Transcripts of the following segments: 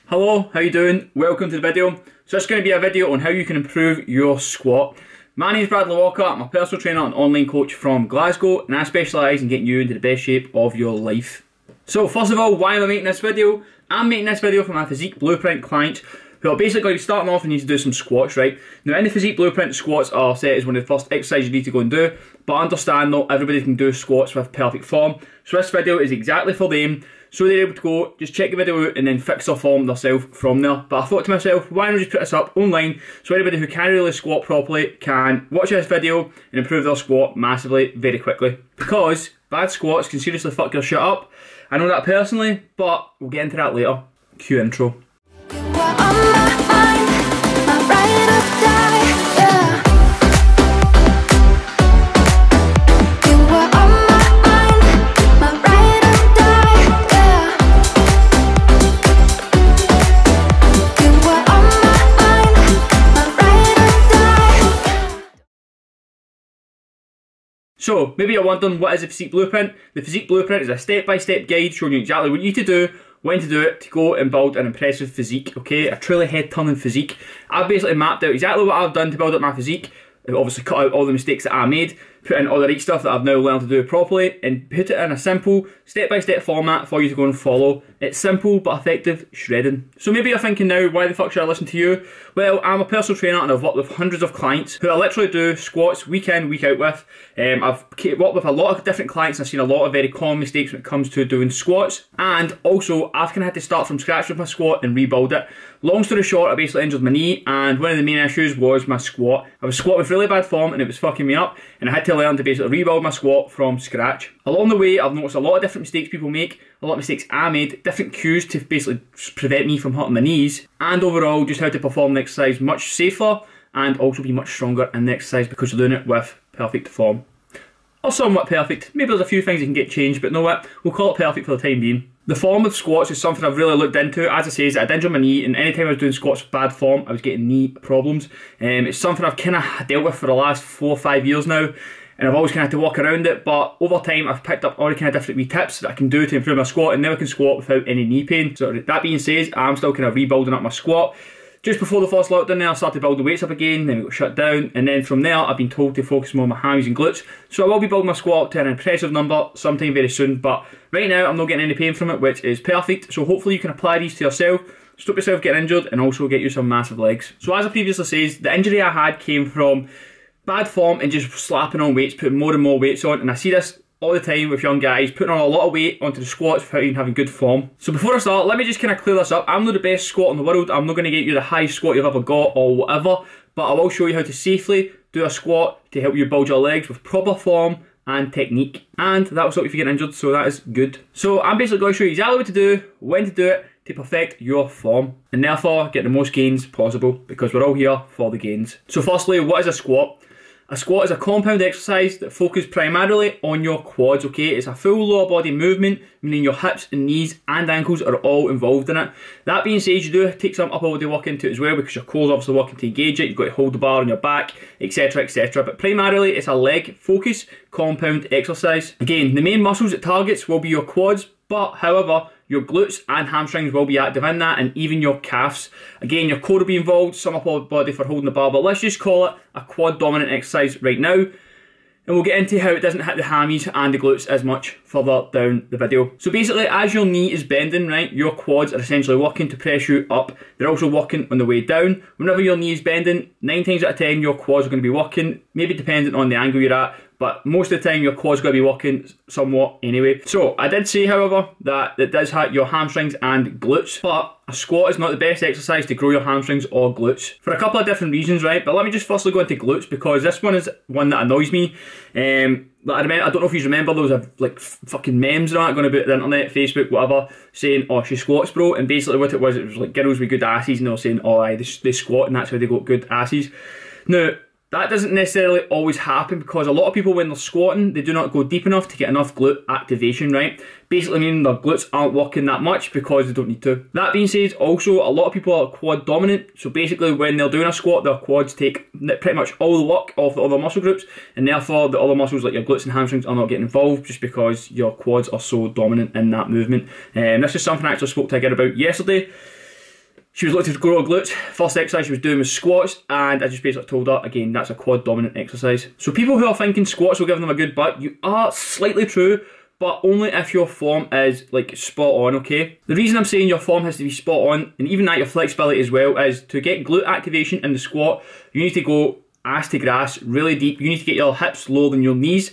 Hello, how you doing? Welcome to the video. So this is going to be a video on how you can improve your squat. My name is Bradleywalkr, I'm a personal trainer and online coach from Glasgow, and I specialise in getting you into the best shape of your life. So first of all, why am I making this video? I'm making this video for my Physique Blueprint clients who are basically going to be starting off and need to do some squats, right? Now in the Physique Blueprint, squats are set as one of the first exercises you need to go and do, but understand not everybody can do squats with perfect form. So this video is exactly for them, so they're able to go, just check the video out and then fix their form themselves from there. But I thought to myself, why not just put this up online so anybody who can't really squat properly can watch this video and improve their squat massively, very quickly. Because bad squats can seriously fuck your shit up. I know that personally, but we'll get into that later. Cue intro. So, maybe you're wondering, what is the Physique Blueprint? The Physique Blueprint is a step-by-step guide showing you exactly what you need to do, when to do it, to go and build an impressive physique, okay? A truly head-turning physique. I've basically mapped out exactly what I've done to build up my physique. I've obviously cut out all the mistakes that I made, put in all the right stuff that I've now learned to do properly, and put it in a simple step-by-step format for you to go and follow. It's simple but effective shredding. So maybe you're thinking now, why the fuck should I listen to you? Well, I'm a personal trainer and I've worked with hundreds of clients who I literally do squats week in, week out with. I've worked with a lot of different clients and I've seen a lot of very common mistakes when it comes to doing squats. And also, I've kind of had to start from scratch with my squat and rebuild it. Long story short, I basically injured my knee, and one of the main issues was my squat. I was squatting with really bad form and it was fucking me up, and I had to learn to basically rebuild my squat from scratch. Along the way, I've noticed a lot of different mistakes people make, a lot of mistakes I made, different cues to basically prevent me from hurting my knees, and overall just how to perform the exercise much safer and also be much stronger in the exercise because you're doing it with perfect form. Or somewhat perfect. Maybe there's a few things that can get changed, but you know what? We'll call it perfect for the time being. The form of squats is something I've really looked into. As I say, I'd injured my knee, and anytime I was doing squats with bad form, I was getting knee problems. It's something I've kind of dealt with for the last 4 or 5 years now, and I've always kind of had to walk around it, but over time I've picked up all the kind of different wee tips that I can do to improve my squat, and now I can squat without any knee pain. So that being said, I'm still kind of rebuilding up my squat. Just before the first lockdown there, I started building weights up again, then we got shut down, and then from there I've been told to focus more on my hammies and glutes. So I will be building my squat up to an impressive number sometime very soon, but right now I'm not getting any pain from it, which is perfect. So hopefully you can apply these to yourself, stop yourself getting injured, and also get you some massive legs. So as I previously said, the injury I had came from bad form and just slapping on weights, putting more and more weights on, and I see this all the time with young guys, putting on a lot of weight onto the squats without even having good form. So before I start, let me just kind of clear this up. I'm not the best squat in the world. I'm not going to get you the highest squat you've ever got or whatever, but I will show you how to safely do a squat to help you build your legs with proper form and technique. And that will stop you if you get injured, so that is good. So I'm basically going to show you exactly what to do, when to do it, to perfect your form, and therefore get the most gains possible, because we're all here for the gains. So firstly, what is a squat? A squat is a compound exercise that focuses primarily on your quads, okay? It's a full lower body movement, meaning your hips and knees and ankles are all involved in it. That being said, you do take some upper body work into it as well, because your core's obviously working to engage it, you've got to hold the bar on your back, etc, etc. But primarily, it's a leg focus compound exercise. Again, the main muscles it targets will be your quads, but however, your glutes and hamstrings will be active in that, and even your calves. Again, your core will be involved, some upper body for holding the bar, but let's just call it a quad dominant exercise right now. And we'll get into how it doesn't hit the hammies and the glutes as much further down the video. So basically, as your knee is bending, right, your quads are essentially working to press you up. They're also working on the way down. Whenever your knee is bending, 9 times out of 10, your quads are going to be working, maybe dependent on the angle you're at, but most of the time your quad's going to be working somewhat anyway. So I did say, however, that it does hit your hamstrings and glutes, but a squat is not the best exercise to grow your hamstrings or glutes for a couple of different reasons, right? But let me just firstly go into glutes, because this one is one that annoys me. I don't know if you remember, there was like fucking memes and all that going about the internet, Facebook, whatever, saying, oh, she squats, bro. And basically what it was like girls with good asses, and they were saying, oh, aye, they squat and that's how they got good asses. Now, that doesn't necessarily always happen, because a lot of people, when they're squatting, they do not go deep enough to get enough glute activation, right? Basically meaning their glutes aren't working that much because they don't need to. That being said, also, a lot of people are quad dominant, so basically when they're doing a squat, their quads take pretty much all the work off the other muscle groups, and therefore the other muscles like your glutes and hamstrings are not getting involved, just because your quads are so dominant in that movement. This is something I actually spoke to a girl about yesterday. She was looking to grow her glutes. First exercise she was doing was squats, and I just basically told her, again, that's a quad dominant exercise. So people who are thinking squats will give them a good butt, you are slightly true, but only if your form is like spot on, okay? The reason I'm saying your form has to be spot on, and even that your flexibility as well, is to get glute activation in the squat, you need to go ass to grass, really deep. You need to get your hips lower than your knees,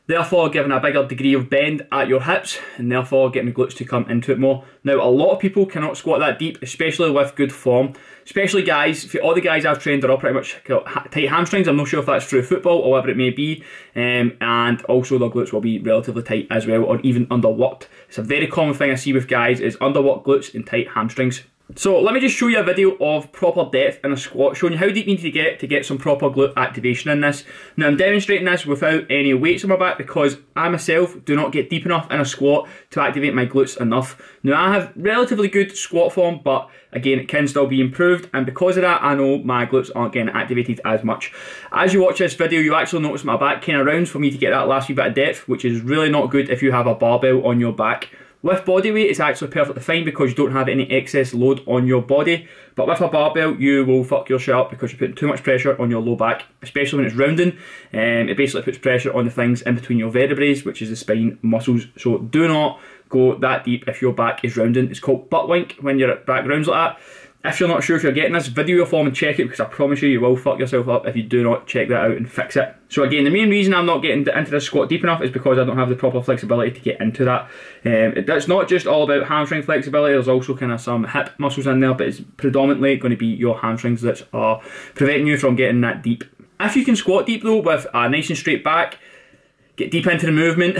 therefore giving a bigger degree of bend at your hips, and therefore getting the glutes to come into it more. Now, a lot of people cannot squat that deep, especially with good form. Especially guys, for all the guys I've trained are all pretty much got tight hamstrings. I'm not sure if that's through football or whatever it may be. And also their glutes will be relatively tight as well, or even underworked. It's a very common thing I see with guys is underworked glutes and tight hamstrings. So let me just show you a video of proper depth in a squat, showing you how deep you need to get some proper glute activation in this. Now I'm demonstrating this without any weights on my back because I myself do not get deep enough in a squat to activate my glutes enough. Now I have relatively good squat form, but again it can still be improved, and because of that I know my glutes aren't getting activated as much. As you watch this video you actually notice my back kind of rounds for me to get that last wee bit of depth, which is really not good if you have a barbell on your back. With body weight, it's actually perfectly fine because you don't have any excess load on your body. But with a barbell, you will fuck your shit up because you're putting too much pressure on your low back, especially when it's rounding. It basically puts pressure on the things in between your vertebrae, which is the spine muscles. So do not go that deep if your back is rounding. It's called butt wink when your back rounds like that. If you're not sure if you're getting this, video your form and check it, because I promise you, you will fuck yourself up if you do not check that out and fix it. So again, the main reason I'm not getting into this squat deep enough is because I don't have the proper flexibility to get into that. It's not just all about hamstring flexibility, there's also kind of some hip muscles in there, but it's predominantly going to be your hamstrings that are preventing you from getting that deep. If you can squat deep though, with a nice and straight back, get deep into the movement,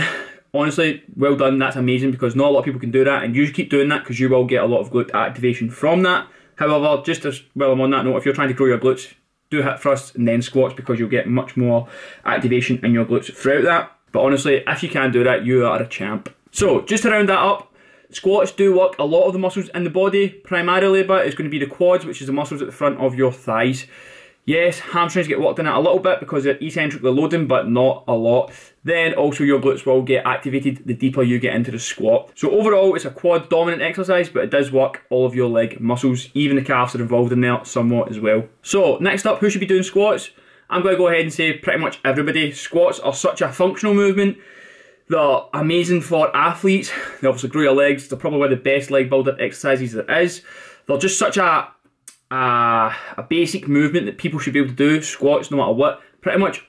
honestly, well done, that's amazing, because not a lot of people can do that, and you should keep doing that because you will get a lot of glute activation from that. However, just as well I'm on that note, if you're trying to grow your glutes, do hip thrusts and then squats because you'll get much more activation in your glutes throughout that. But honestly, if you can do that, you are a champ. So, just to round that up, squats do work a lot of the muscles in the body, primarily, but it's going to be the quads, which is the muscles at the front of your thighs. Yes, hamstrings get worked in it a little bit because they're eccentrically loading, but not a lot. Then also your glutes will get activated the deeper you get into the squat. So overall, it's a quad dominant exercise, but it does work all of your leg muscles. Even the calves are involved in there somewhat as well. So next up, who should be doing squats? I'm going to go ahead and say pretty much everybody. Squats are such a functional movement. They're amazing for athletes. They obviously grow your legs. They're probably one of the best leg builder exercises there is. They're just such a basic movement that people should be able to do, squats no matter what. Pretty much,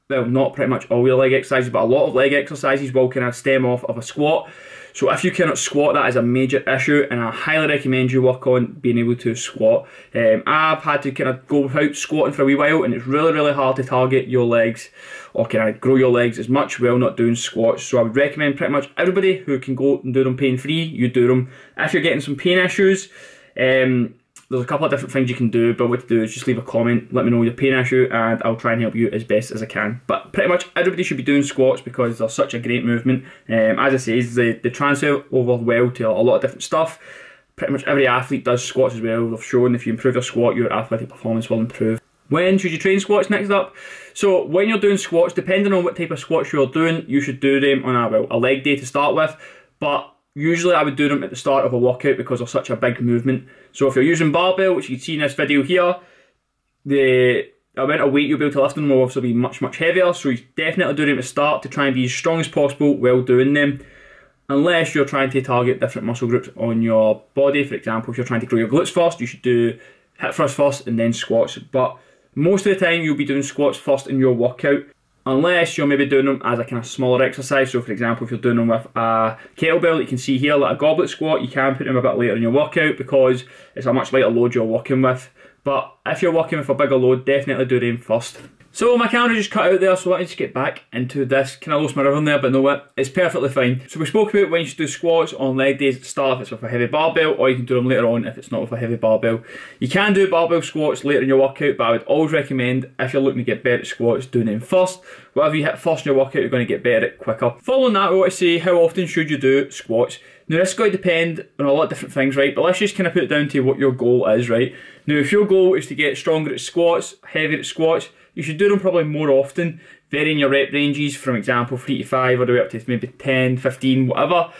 well, not pretty much all your leg exercises, but a lot of leg exercises will kind of stem off of a squat. So if you cannot squat, that is a major issue, and I highly recommend you work on being able to squat. I've had to kind of go without squatting for a wee while, and it's really, really hard to target your legs or kind of grow your legs as much while not doing squats. So I would recommend pretty much everybody who can go and do them pain-free, you do them. If you're getting some pain issues, there's a couple of different things you can do, but what to do is just leave a comment, let me know your pain issue, and I'll try and help you as best as I can. But pretty much everybody should be doing squats because they're such a great movement. As I say, they transfer over well to a lot of different stuff. Pretty much every athlete does squats as well. They've shown if you improve your squat, your athletic performance will improve. When should you train squats next up? So when you're doing squats, depending on what type of squats you're doing, you should do them on a leg day to start with. But usually I would do them at the start of a workout because they're such a big movement. So if you're using barbell, which you can see in this video here, the amount of weight you'll be able to lift them will obviously be much, much heavier. So you definitely do them at the start to try and be as strong as possible while doing them. Unless you're trying to target different muscle groups on your body. For example, if you're trying to grow your glutes first, you should do hip thrust first and then squats. But most of the time you'll be doing squats first in your workout, unless you're maybe doing them as a kind of smaller exercise. So for example, if you're doing them with a kettlebell that you can see here, like a goblet squat, you can put them a bit later in your workout because it's a much lighter load you're working with. But if you're working with a bigger load, definitely do them first. So my camera just cut out there, so let me just get back into this. Kind of lost my rhythm there, but no what, it's perfectly fine. So we spoke about when you should do squats on leg days at the start if it's with a heavy barbell, or you can do them later on if it's not with a heavy barbell. You can do barbell squats later in your workout, but I would always recommend, if you're looking to get better at squats, doing them first. Whatever you hit first in your workout, you're going to get better at quicker. Following that, I want to say, how often should you do squats? Now this is going to depend on a lot of different things, right? But let's just kind of put it down to what your goal is, right? Now if your goal is to get stronger at squats, heavier at squats, you should do them probably more often, varying your rep ranges from example 3 to 5 all the way up to maybe 10, 15, whatever.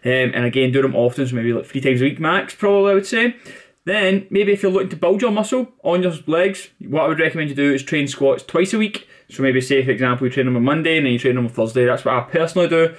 And again, do them often, so maybe like 3 times a week max, probably I would say. Then, maybe if you're looking to build your muscle on your legs, what I would recommend you do is train squats twice a week. So maybe say, for example, you train them on Monday and then you train them on Thursday. That's what I personally do.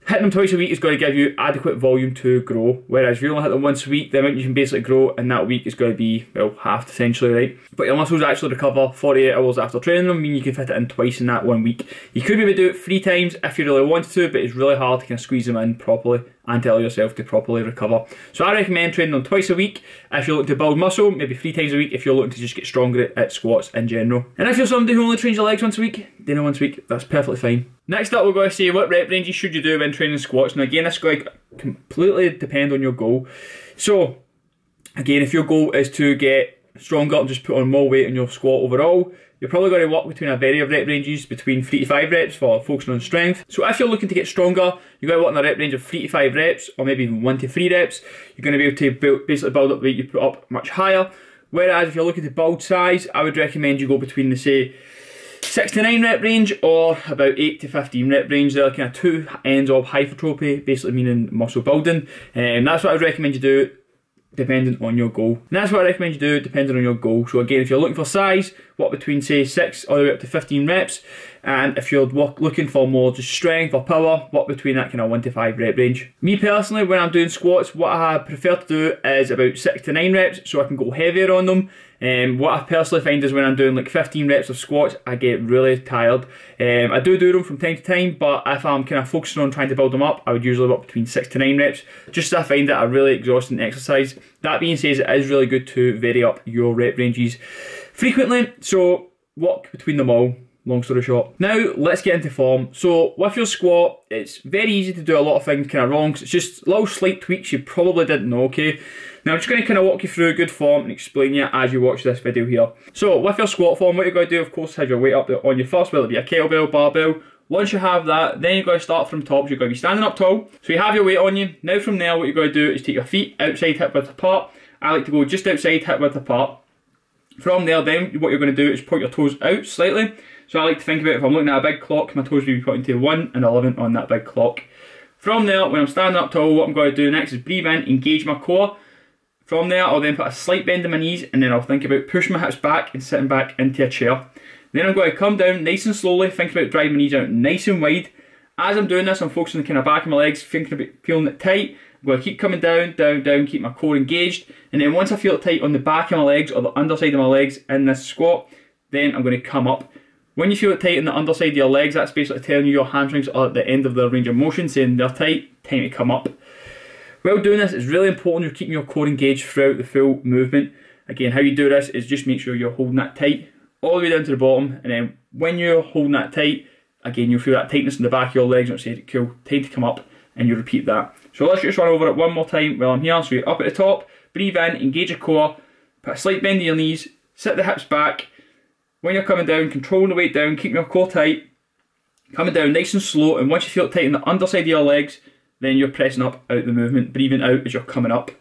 Hitting them twice a week is going to give you adequate volume to grow, whereas if you only hit them once a week, the amount you can basically grow in that week is going to be, well, halved essentially, right? But your muscles actually recover 48 hours after training them, meaning you can fit it in twice in that 1 week. You could maybe do it 3 times if you really wanted to, but it's really hard to kind of squeeze them in properly and tell yourself to properly recover. So I recommend training them twice a week if you're looking to build muscle, maybe 3 times a week if you're looking to just get stronger at squats in general. And if you're somebody who only trains your legs once a week, then once a week, that's perfectly fine. Next up, we're going to say what rep ranges should you do when training squats. Now again, this is going to completely depend on your goal. So again, if your goal is to get stronger and just put on more weight in your squat overall, you're probably going to work between a variety of rep ranges between 3 to 5 reps for focusing on strength. So if you're looking to get stronger, you're going to work in a rep range of 3 to 5 reps, or maybe even 1 to 3 reps. You're going to be able to basically build up weight you put up much higher. Whereas if you're looking to build size, I would recommend you go between the, say, 6 to 9 rep range or about 8 to 15 rep range. They're kind of 2 ends of hypertrophy, basically meaning muscle building. And that's what I would recommend you do depending on your goal. And that's what I recommend you do depending on your goal. So again, if you're looking for size, work between say 6 all the way up to 15 reps. And if you're looking for more just strength or power, work between that kind of 1 to 5 rep range. Me personally, when I'm doing squats, what I prefer to do is about 6 to 9 reps so I can go heavier on them. What I personally find is when I'm doing like 15 reps of squats, I get really tired. I do them from time to time, but if I'm kind of focusing on trying to build them up, I would usually work between 6 to 9 reps, just as I find it a really exhausting exercise. That being said, it is really good to vary up your rep ranges frequently, so work between them all. Long story short. Now, let's get into form. So, with your squat, it's very easy to do a lot of things kind of wrong, because it's just little slight tweaks you probably didn't know, okay? Now, I'm just going to kind of walk you through good form and explain you as you watch this video here. So, with your squat form, what you're going to do, of course, is have your weight up on your first, whether it be a kettlebell, barbell. Once you have that, then you're going to start from top. You're going to be standing up tall. So, you have your weight on you. Now, from there, what you're going to do is take your feet outside hip width apart. I like to go just outside hip width apart. From there, then, what you're going to do is point your toes out slightly. So I like to think about if I'm looking at a big clock, my toes will be pointing to 1 and 11 on that big clock. From there, when I'm standing up tall, what I'm going to do next is breathe in, engage my core. From there, I'll then put a slight bend in my knees, and then I'll think about pushing my hips back and sitting back into a chair. Then I'm going to come down nice and slowly, think about driving my knees out nice and wide. As I'm doing this, I'm focusing on the kind of back of my legs, thinking about feeling it tight. I'm going to keep coming down, down, down, keep my core engaged. And then once I feel it tight on the back of my legs or the underside of my legs in this squat, then I'm going to come up. When you feel it tight on the underside of your legs, that's basically telling you your hamstrings are at the end of their range of motion, saying they're tight, time to come up. While doing this, it's really important you're keeping your core engaged throughout the full movement. Again, how you do this is just make sure you're holding that tight all the way down to the bottom, and then when you're holding that tight, again, you'll feel that tightness in the back of your legs, and it'll say, cool, time to come up, and you repeat that. So let's just run over it one more time while I'm here. So you're up at the top, breathe in, engage your core, put a slight bend in your knees, sit the hips back. When you're coming down, controlling the weight down, keeping your core tight, coming down nice and slow, and once you feel it tight on the underside of your legs, then you're pressing up out the movement, breathing out as you're coming up.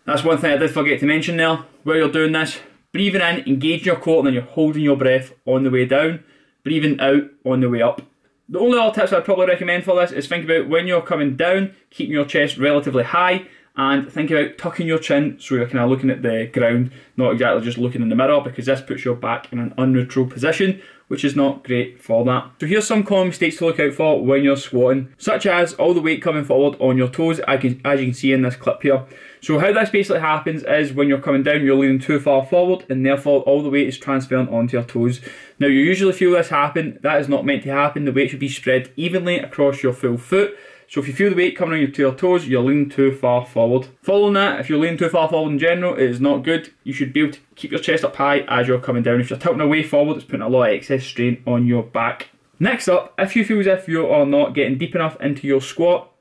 That's one thing I did forget to mention there. While you're doing this, breathing in, engaging your core, and then you're holding your breath on the way down, breathing out on the way up. The only other tips I'd probably recommend for this is think about when you're coming down, keeping your chest relatively high, and think about tucking your chin so you're kind of looking at the ground, not exactly just looking in the mirror, because this puts your back in an unneutral position, which is not great for that. So here's some common mistakes to look out for when you're squatting, such as all the weight coming forward on your toes, as you can see in this clip here. So how this basically happens is when you're coming down, you're leaning too far forward, and therefore all the weight is transferring onto your toes. Now you usually feel this happen. That is not meant to happen. The weight should be spread evenly across your full foot. So if you feel the weight coming on to your toes, you're leaning too far forward. Following that, if you're leaning too far forward in general, it is not good. You should be able to keep your chest up high as you're coming down. If you're tilting away forward, it's putting a lot of excess strain on your back. Next up, if you feel as if you are not getting deep enough into your squat,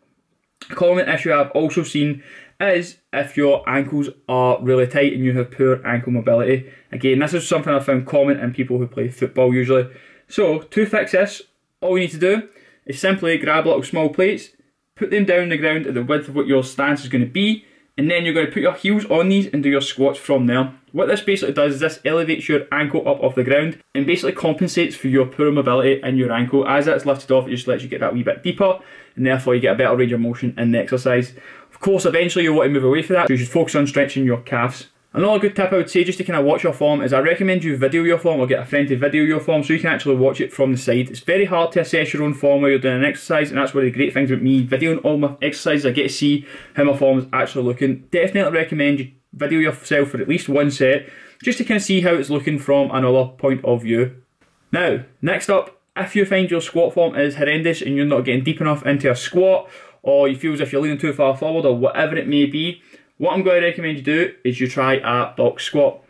a common issue I've also seen is if your ankles are really tight and you have poor ankle mobility. Again, this is something I've found common in people who play football usually. So to fix this, all you need to do is simply grab little small plates, put them down on the ground at the width of what your stance is going to be, and then you're going to put your heels on these and do your squats from there. What this basically does is this elevates your ankle up off the ground and basically compensates for your poor mobility in your ankle. As that's lifted off, it just lets you get that wee bit deeper, and therefore you get a better range of motion in the exercise. Of Of course, eventually you'll want to move away from that, so you should focus on stretching your calves. Another good tip I would say, just to kind of watch your form, is I recommend you video your form or get a friend to video your form so you can actually watch it from the side. It's very hard to assess your own form while you're doing an exercise, and that's one of the great things about me videoing all my exercises. I get to see how my form is actually looking. Definitely recommend you video yourself for at least one set, just to kind of see how it's looking from another point of view. Now, next up, if you find your squat form is horrendous and you're not getting deep enough into a squat, or you feel as if you're leaning too far forward, or whatever it may be, what I'm going to recommend you do is you try a box squat.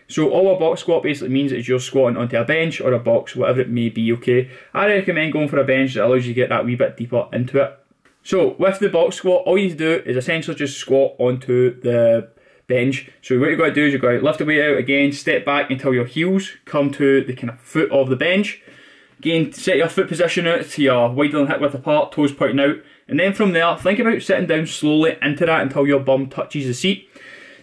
So all a box squat basically means is you're squatting onto a bench or a box, whatever it may be, okay? I recommend going for a bench that allows you to get that wee bit deeper into it. So with the box squat, all you need to do is essentially just squat onto the bench. So what you're going to do is you're going to lift the weight out again, step back until your heels come to the kind of foot of the bench. Again, set your foot position out to your widening hip width apart, toes pointing out. And then from there, think about sitting down slowly into that until your bum touches the seat.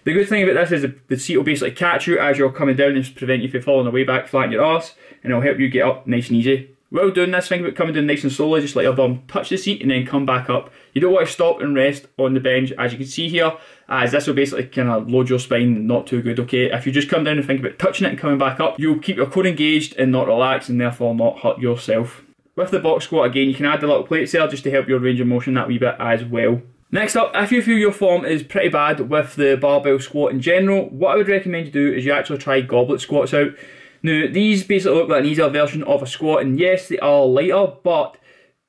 The good thing about this is the seat will basically catch you as you're coming down and prevent you from falling away back flat on your arse, and it'll help you get up nice and easy. While doing this, think about coming down nice and slowly, just let your bum touch the seat and then come back up. You don't want to stop and rest on the bench, as you can see here, as this will basically kind of load your spine, not too good, okay? If you just come down and think about touching it and coming back up, you'll keep your core engaged and not relax, and therefore not hurt yourself. With the box squat, again, you can add the little plates there just to help your range of motion that wee bit as well. Next up, if you feel your form is pretty bad with the barbell squat in general, what I would recommend you do is you actually try goblet squats out. Now, these basically look like an easier version of a squat, and yes, they are lighter, but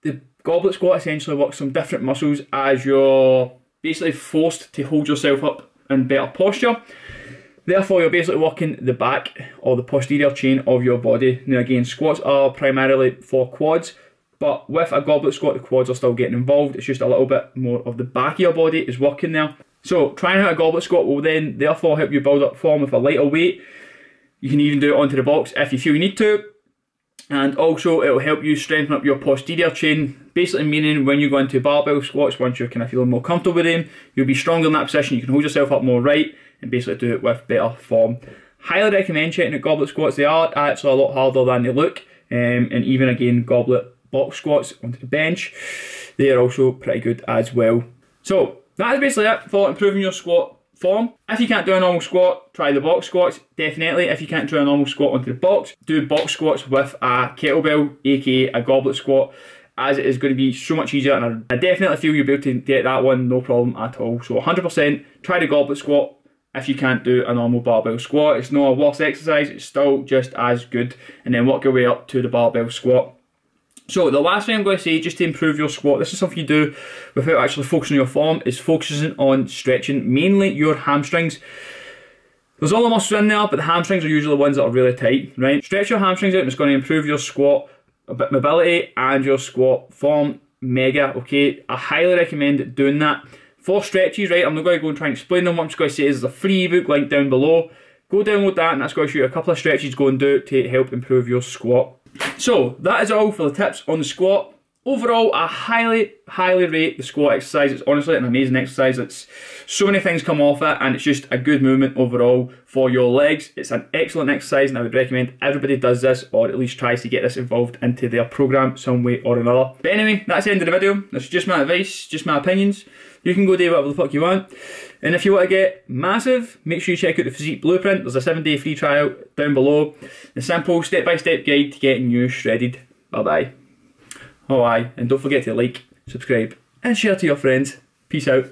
the goblet squat essentially works some different muscles as you're basically forced to hold yourself up in better posture. Therefore, you're basically working the back or the posterior chain of your body. Now again, squats are primarily for quads, but with a goblet squat, the quads are still getting involved. It's just a little bit more of the back of your body is working there. So trying out a goblet squat will then therefore help you build up form with a lighter weight. You can even do it onto the box if you feel you need to. And also it will help you strengthen up your posterior chain, basically meaning when you go into barbell squats, once you're kind of feeling more comfortable with them, you'll be stronger in that position, you can hold yourself up more right, and basically do it with better form. Highly recommend checking out goblet squats. They are actually a lot harder than they look, and even again goblet box squats onto the bench, they are also pretty good as well. So that is basically it for improving your squat form. If you can't do a normal squat, try the box squats, definitely. If you can't do a normal squat onto the box, do box squats with a kettlebell, aka a goblet squat, as it is going to be so much easier, and I definitely feel you'll be able to get that one no problem at all. So 100% try the goblet squat if you can't do a normal barbell squat. It's not a worse exercise, it's still just as good, and then work your way up to the barbell squat. So the last thing I'm going to say, just to improve your squat, this is something you do without actually focusing on your form, is focusing on stretching, mainly your hamstrings. There's all the muscles in there, but the hamstrings are usually the ones that are really tight, right? Stretch your hamstrings out, and it's going to improve your squat mobility and your squat form mega, okay? I highly recommend doing that. For stretches, right, I'm not going to go and try and explain them. What I'm just going to say is there's a free ebook link down below. Go download that, and that's going to show you a couple of stretches go and do to help improve your squat. So that is all for the tips on the squat. Overall, I highly rate the squat exercise. It's honestly an amazing exercise. It's so many things come off it, and it's just a good movement overall for your legs. It's an excellent exercise, and I would recommend everybody does this, or at least tries to get this involved into their program some way or another. But anyway, that's the end of the video. That's just my advice, just my opinions. You can go do whatever the fuck you want. And if you want to get massive, make sure you check out the Physique Blueprint. There's a 7-day free trial down below. The simple step-by-step guide to getting you shredded. Bye-bye. Oh aye, and don't forget to like, subscribe, and share to your friends. Peace out.